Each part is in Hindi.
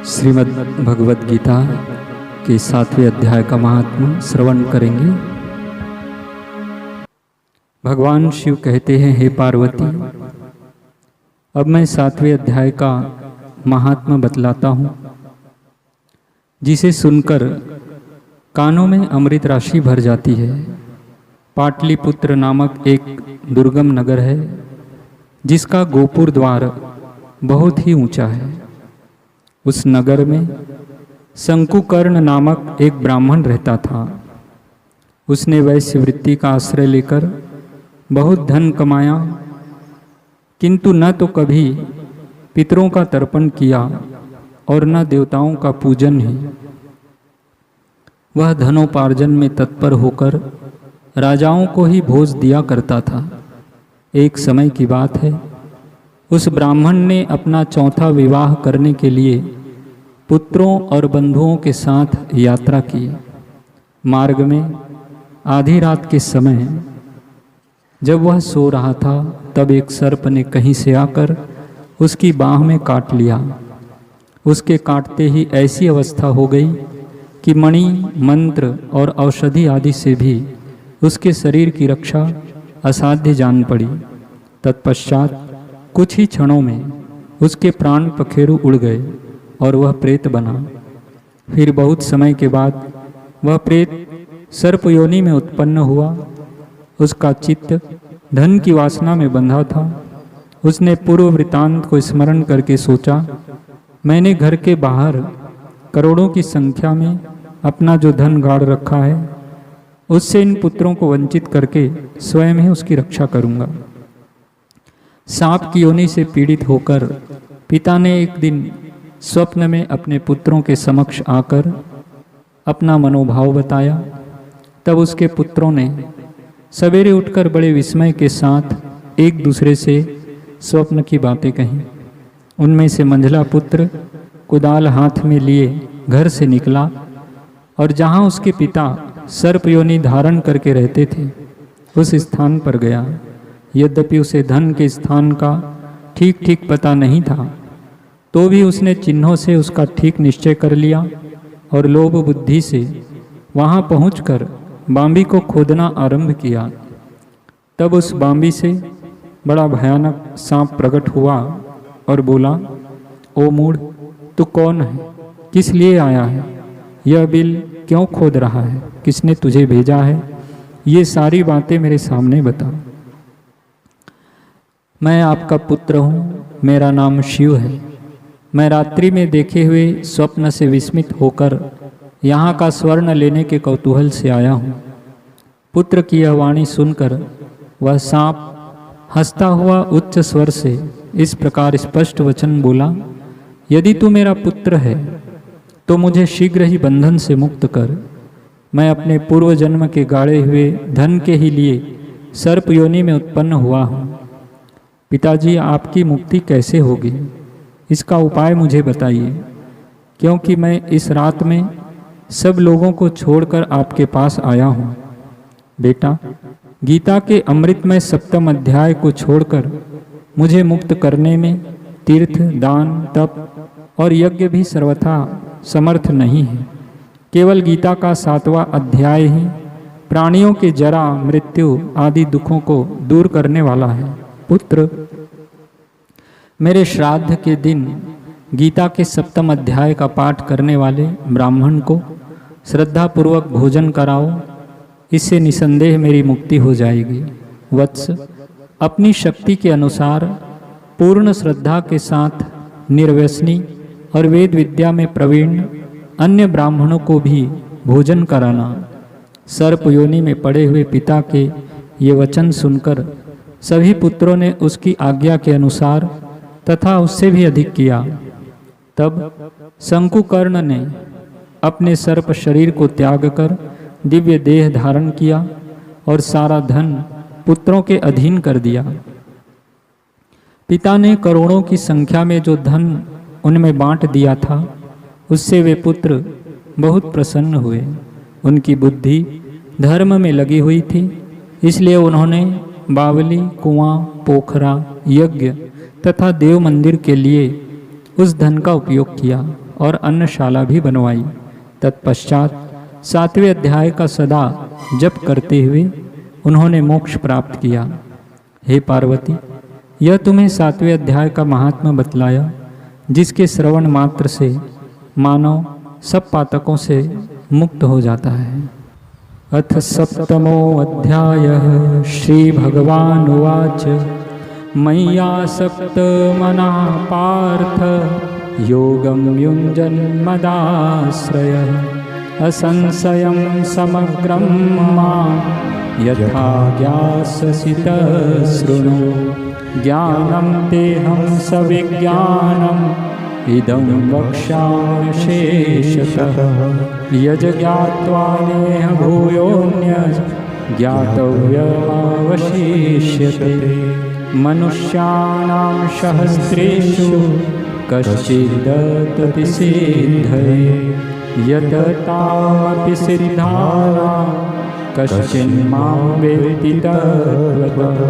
श्रीमद् भगवद गीता के 7वें अध्याय का महात्म्य श्रवण करेंगे। भगवान शिव कहते हैं, हे पार्वती, अब मैं 7वें अध्याय का महात्म्य बतलाता हूँ, जिसे सुनकर कानों में अमृत राशि भर जाती है। पाटलिपुत्र नामक एक दुर्गम नगर है, जिसका गोपुर द्वार बहुत ही ऊंचा है। उस नगर में शंकुकर्ण नामक एक ब्राह्मण रहता था। उसने वैश्य वृत्ति का आश्रय लेकर बहुत धन कमाया, किंतु न तो कभी पितरों का तर्पण किया और न देवताओं का पूजन ही। वह धनोपार्जन में तत्पर होकर राजाओं को ही भोज दिया करता था। एक समय की बात है, उस ब्राह्मण ने अपना चौथा विवाह करने के लिए पुत्रों और बंधुओं के साथ यात्रा की। मार्ग में आधी रात के समय जब वह सो रहा था, तब एक सर्प ने कहीं से आकर उसकी बाँह में काट लिया। उसके काटते ही ऐसी अवस्था हो गई कि मणि, मंत्र और औषधि आदि से भी उसके शरीर की रक्षा असाध्य जान पड़ी। तत्पश्चात कुछ ही क्षणों में उसके प्राण पखेरु उड़ गए और वह प्रेत बना। फिर बहुत समय के बाद वह प्रेत सर्प योनि में उत्पन्न हुआ। उसका चित्त धन की वासना में बंधा था। उसने पूर्व वृतांत को स्मरण करके सोचा, मैंने घर के बाहर करोड़ों की संख्या में अपना जो धन गाड़ रखा है, उससे इन पुत्रों को वंचित करके स्वयं ही उसकी रक्षा करूंगा। सांप की योनि से पीड़ित होकर पिता ने एक दिन स्वप्न में अपने पुत्रों के समक्ष आकर अपना मनोभाव बताया। तब उसके पुत्रों ने सवेरे उठकर बड़े विस्मय के साथ एक दूसरे से स्वप्न की बातें कहीं। उनमें से मंझला पुत्र कुदाल हाथ में लिए घर से निकला और जहाँ उसके पिता सर्प योनि धारण करके रहते थे, उस स्थान पर गया। यद्यपि उसे धन के स्थान का ठीक ठीक पता नहीं था, तो भी उसने चिन्हों से उसका ठीक निश्चय कर लिया और लोभ बुद्धि से वहाँ पहुंचकर बांबी को खोदना आरंभ किया। तब उस बांबी से बड़ा भयानक सांप प्रकट हुआ और बोला, ओ मूढ़, तू कौन है? किस लिए आया है? यह बिल क्यों खोद रहा है? किसने तुझे भेजा है? ये सारी बातें मेरे सामने बता। मैं आपका पुत्र हूँ, मेरा नाम शिव है। मैं रात्रि में देखे हुए स्वप्न से विस्मित होकर यहाँ का स्वर्ण लेने के कौतूहल से आया हूँ। पुत्र की यह वाणी सुनकर वह सांप हंसता हुआ उच्च स्वर से इस प्रकार स्पष्ट वचन बोला, यदि तू मेरा पुत्र है तो मुझे शीघ्र ही बंधन से मुक्त कर। मैं अपने पूर्व जन्म के गाड़े हुए धन के ही लिए सर्प योनि में उत्पन्न हुआ हूँ। पिताजी, आपकी मुक्ति कैसे होगी, इसका उपाय मुझे बताइए, क्योंकि मैं इस रात में सब लोगों को छोड़कर आपके पास आया हूँ। बेटा, गीता के अमृतमय 7वें अध्याय को छोड़कर मुझे मुक्त करने में तीर्थ, दान, तप और यज्ञ भी सर्वथा समर्थ नहीं है। केवल गीता का 7वां अध्याय ही प्राणियों के जरा, मृत्यु आदि दुखों को दूर करने वाला है। पुत्र, मेरे श्राद्ध के दिन गीता के 7वें अध्याय का पाठ करने वाले ब्राह्मण को श्रद्धापूर्वक भोजन कराओ। इससे निसंदेह मेरी मुक्ति हो जाएगी। वत्स, अपनी शक्ति के अनुसार पूर्ण श्रद्धा के साथ निर्व्यसनी और वेद विद्या में प्रवीण अन्य ब्राह्मणों को भी भोजन कराना। सर्प योनि में पड़े हुए पिता के ये वचन सुनकर सभी पुत्रों ने उसकी आज्ञा के अनुसार तथा उससे भी अधिक किया। तब शंकुकर्ण ने अपने सर्प शरीर को त्याग कर दिव्य देह धारण किया और सारा धन पुत्रों के अधीन कर दिया। पिता ने करोड़ों की संख्या में जो धन उनमें बांट दिया था, उससे वे पुत्र बहुत प्रसन्न हुए। उनकी बुद्धि धर्म में लगी हुई थी, इसलिए उन्होंने बावली, कुआं, पोखरा, यज्ञ तथा देव मंदिर के लिए उस धन का उपयोग किया और अन्नशाला भी बनवाई। तत्पश्चात 7वें अध्याय का सदा जप करते हुए उन्होंने मोक्ष प्राप्त किया। हे पार्वती, यह तुम्हें 7वें अध्याय का महात्मा बतलाया, जिसके श्रवण मात्र से मानव सब पातकों से मुक्त हो जाता है। अथ सप्तमो अध्यायः श्री भगवानुवाच मय्यासक्त मनः पार्थ योगं युञ्जन्मदाश्रयः असंशयं समग्रं मां यथा ज्ञास्यसि तच्छृणु। ज्ञानं तेऽहं सविज्ञानम् इदं वक्ष्यामि शेषतः। यज्ज्ञात्वा नेह भूयोऽन्यत् ज्ञातव्यमवशिष्यते। मनुष्याणां सहस्रेषु कश्चिदतति सिद्धये यततामपि सिद्धानां कश्चिन्मां वेत्ति तत्त्वतः।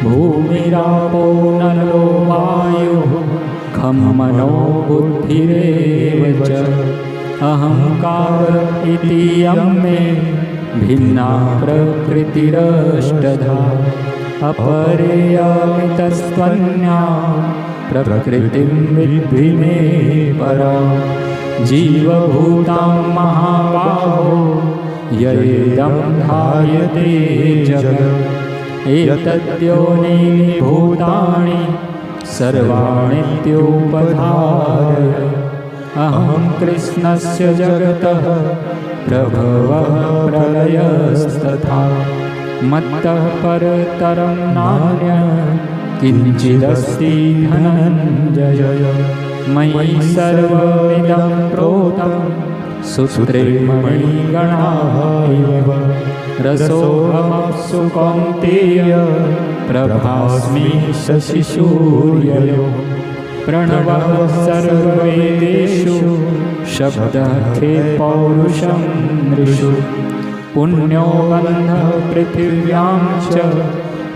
भूमिरापो नलो वायुः खं मनो बुद्धिरेव च अहंकार इति यं मे भिन्ना प्रकृतिरष्टधा। अपरेयमितस्त्वन्या प्रकृतिं विद्धि मे परा। जीवभूतां महाबाहो ययेदं धायते जगत् एतद्योनीनि भूतानि सर्वाणीत्युपधारय। अहं कृष्णस्य जगतः प्रभवः प्रलयस्तथा। मत्तः परतरं नान्यत् किञ्चिदस्ति धनञ्जय। मयि सर्वमिदं प्रोतं सूत्रे मणिगणा इव। रसोऽहमप्सु कौन्तेय प्रभास्मि शशिसूर्ययोः। प्रणवः सर्ववेदेषु शब्दः खे पौरुषं नृषु। पुण्यो गन्धः पृथिव्यां च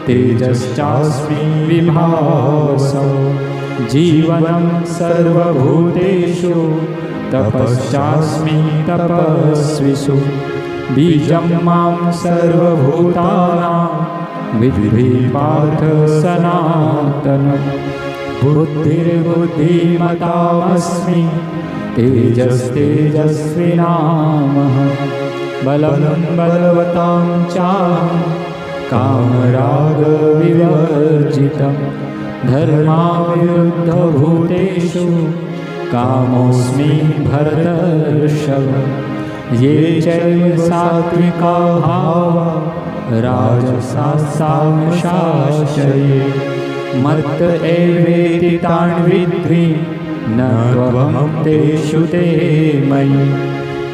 तेजश्चास्मि विभावसौ। जीवनं सर्वभूतेषु तपश्चास्मि तपस्विषु। बीजं मां सर्वभूतानां विद्धि पार्थ सनातनं। बुद्धिर्बुद्धिमतामस्मि तेजस्तेजस्विनामहं। बलं बलवतां चाहं कामरागविवर्जितं। धर्माविरुद्धभूतेषु कामोऽस्मि भरतर्षभ। ये चैव सात्विका भावा राजसास्तामशाश्चर्ये। मत्त एवेति तान् विद्धि न त्वहं तेषु ते मयि।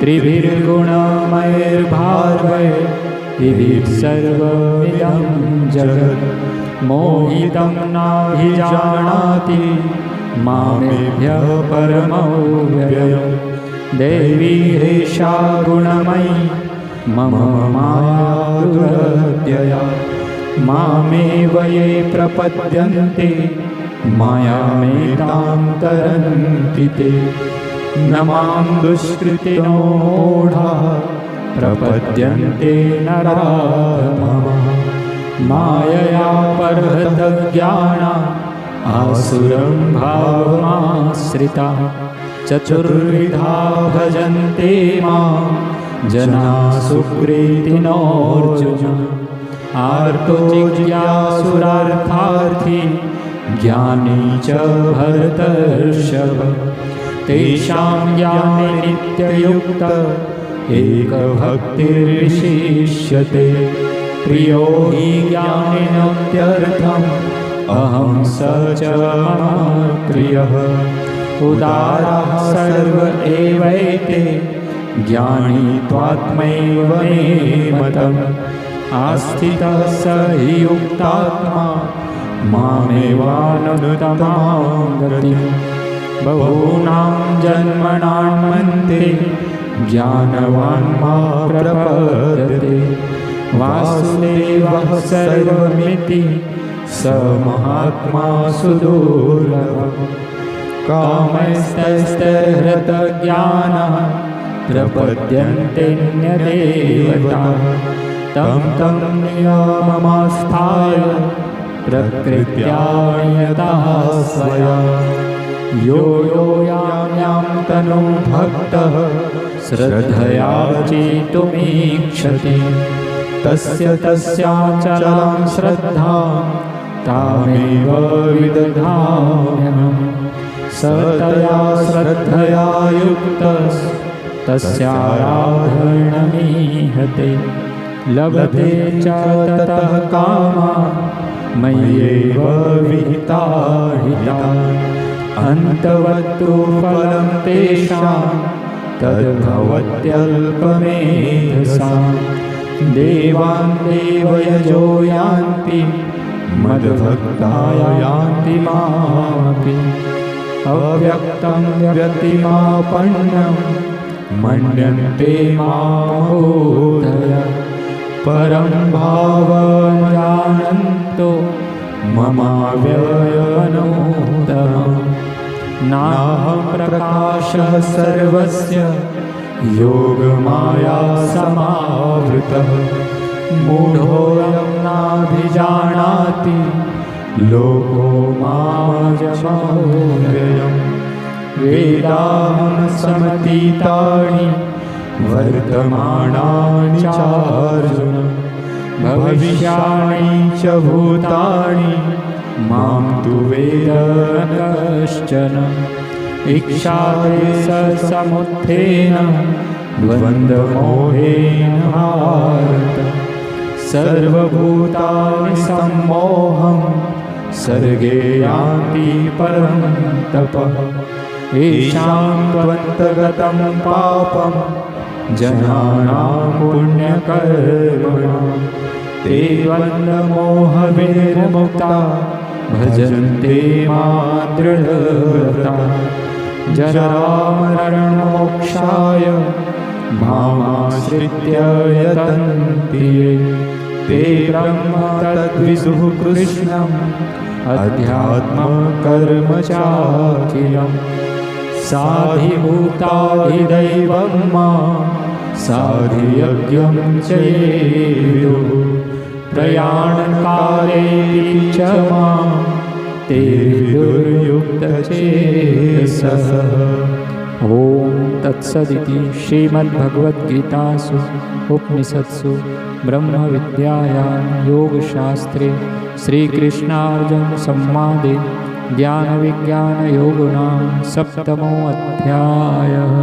त्रिभिर्गुणमयैर्भावैः सर्वमिदं जगत्। मोहितं नाभिजानाति मामेभ्यः परमव्ययम्। देवी हेषा गुणमयी मम माया दुरत्यया। मामेव ये प्रपद्यन्ते मायामेतां तरन्ति ते। न मां दुष्कृतिनो मूढाः प्रपद्यन्ते नराधमाः। मायया परहतज्ञाना आसुरं भावमाश्रिताः। चतुर्विधा भजन्ते मां जनाः सुकृतिनोऽर्जुन। आर्तो जिज्ञासुरार्थार्थी ज्ञानी च भरतर्षभ। तेषां ज्ञाने नित्ययुक्त एकभक्तिर्विशिष्यते। प्रियो हि ज्ञानिनोत्यर्थम् अहं स च मम प्रियः। उदारः सर्व एवैते ज्ञानी त्वात्मैव मे मतम्। आस्थितः स हि युक्तात्मा मामेवानुत्तमां गतिम्। बहूनां जन्मनान्मध्ये ज्ञानवान् मां प्रपद्यते। वासुदेवः सर्वमिति स महात्मा सुदुर्लभः। कामैस्तैस्तैर्हृतज्ञानः प्रपद्यन्तेऽन्यदेवताः तं तं नियममास्थाय प्रकृत्या नियताः स्वया यो यो यां तनु भक्तः श्रद्धया चेतुमीक्षते तस्य तस्याचलां श्रद्धां तामेव विदधाम्यहम् स तया श्रद्धया युक्तस्तस्याराधनमीहते लभते च ततः कामान् मय्येव विहिताः अन्तवत्तु फलं तेषां तद्भवत्यल्पमेधसां देवान् देवयजो यान्ति मद्भक्ता यान्ति मामपि अव्यक्तं व्यक्तिमापन्नं मन्यन्ते मामूढय परं भावं जानन्तो ममाव्ययमनूतमम् नाहं प्रकाशः सर्वस्य योगमाया समावृतः मूढोऽयं नाभिजानाति लोको मामजमव्ययम् वेदाहं समतीतानि वर्तमानानि चार्जुन भविष्याणि च भूतानि मां तु वेद न कश्चन इच्छाते समुत्थेन द्वन्द्वमोहेन भारत सर्वभूतानि सम्मोहं सर्गे यान्ति परन्तपः येषां त्वन्तगतं पापं जनानां पुण्यकर्मणां ते द्वन्द्वमोहविर्मुक्ता भजन्ते मां दृढव्रता जरामरणमोक्षाय मामाश्रित्य यतन्ति ये ते ब्रह्म तद्विदुः कृष्णम् अध्यात्मकर्म चाखिलम् साधिभूताधिदैवं मां साधियज्ञं च ये विदुः प्रयाणकाले च मां ते विदुर्युक्तचेतसः। ओम तत्सदिति श्रीमद्भगवद्गीतासु उपनिषत्सु ब्रह्म विद्यायां योगशास्त्रे श्रीकृष्णार्जुन संवादे ज्ञान विज्ञान योगो नाम 7मो अध्यायः।